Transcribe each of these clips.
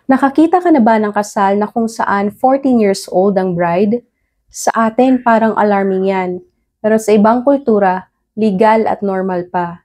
Nakakita ka na ba ng kasal na kung saan 14 years old ang bride? Sa atin, parang alarming yan. Pero sa ibang kultura, legal at normal pa.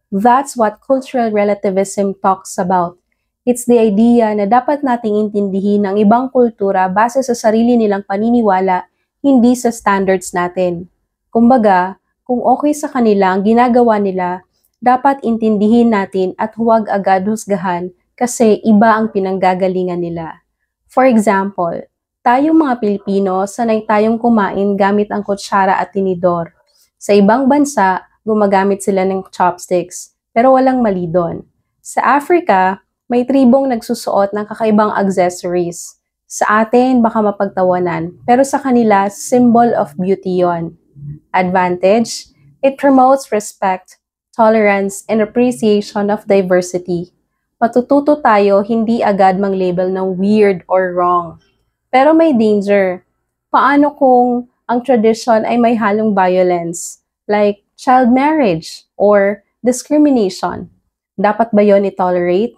That's what cultural relativism talks about. It's the idea na dapat nating intindihin ang ibang kultura base sa sarili nilang paniniwala, hindi sa standards natin. Kumbaga, kung okay sa kanila ang ginagawa nila, dapat intindihin natin at huwag agad husgahan kasi iba ang pinanggagalingan nila. For example, tayong mga Pilipino sanay tayong kumain gamit ang kutsara at tinidor. Sa ibang bansa, gumagamit sila ng chopsticks, pero walang mali doon. Sa Africa, may tribong nagsusuot ng kakaibang accessories. Sa atin, baka mapagtawanan, pero sa kanila, symbol of beauty yon. Advantage, it promotes respect, tolerance, and appreciation of diversity. Matututo tayo hindi agad mang-label ng weird or wrong. Pero may danger. Paano kung ang tradition ay may halong violence, like child marriage or discrimination? Dapat ba yon i-tolerate?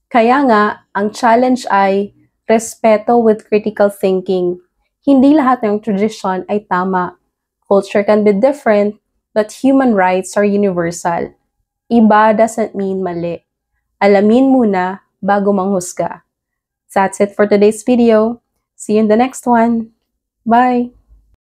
Kaya nga, ang challenge ay respeto with critical thinking. Hindi lahat ng tradition ay tama. Culture can be different, but human rights are universal. Iba doesn't mean mali. Alamin muna bago manghusga. That's it for today's video. See you in the next one. Bye!